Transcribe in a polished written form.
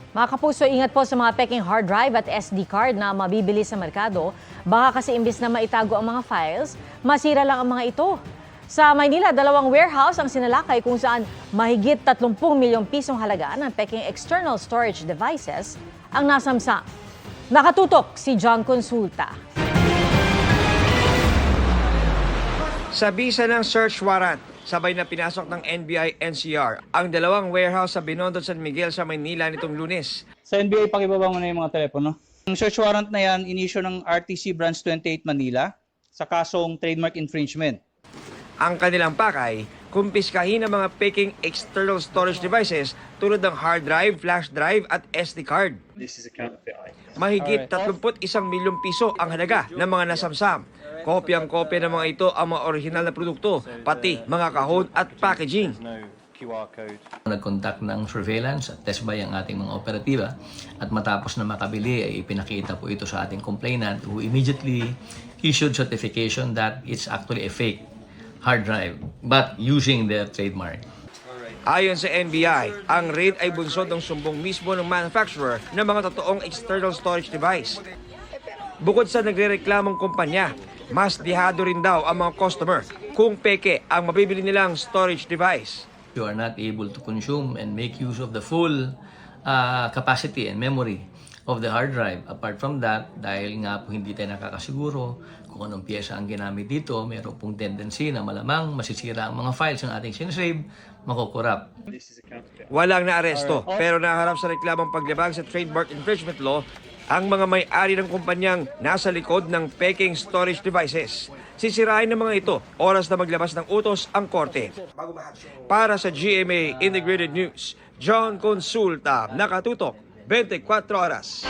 Mga kapuso, ingat po sa mga peking hard drive at SD card na mabibili sa merkado. Baka kasi imbis na maitago ang mga files, masira lang ang mga ito. Sa Maynila, 2 warehouse ang sinalakay kung saan mahigit 30 milyong pisong halaga ng peking external storage devices ang nasamsam. Nakatutok si John Consulta. Sa bisa ng search warrant, sabay na pinasok ng NBI-NCR ang 2 warehouse sa Binondo, San Miguel sa Maynila nitong Lunes. Sa NBI, pakibaba mo na yung mga telepono. Ang search warrant na yan, inisyo ng RTC Branch 28 Manila sa kasong trademark infringement. Ang kanilang pakay, kumpiskahin ang mga peking external storage devices tulad ng hard drive, flash drive at SD card. This is a counterfeit item. Mahigit 31 milyong piso ang halaga ng mga nasamsam. Kopyang-kopya ng mga ito ang mga orihinal na produkto, pati mga kahon at packaging. No QR code. Nag-conduct ng surveillance at test by ang ating mga operatiba at matapos na makabili ay ipinakita po ito sa ating complainant who immediately issued certification that it's actually a fake hard drive but using their trademark. Ayon sa NBI, ang raid ay bunsod ng sumbong mismo ng manufacturer ng mga totoong external storage device. Bukod sa nagrereklamong kumpanya, mas dihado rin daw ang mga customer kung peke ang mabibili nilang storage device. You are not able to consume and make use of the full capacity and memory of the hard drive. Apart from that, dahil nga po hindi tayo nakakasiguro kung anong pyesa ang ginamit dito, meron pong tendency na malamang masisira ang mga files ng ating sinasave, makukurap. This is a counterfeit. Walang naaresto pero naharap sa reklamong paglabag sa trademark infringement law ang mga may-ari ng kumpanyang nasa likod ng peking storage devices. Sisirain ng mga ito, oras na maglabas ng utos ang korte. Para sa GMA Integrated News, John Consulta, nakatutok, 24 oras.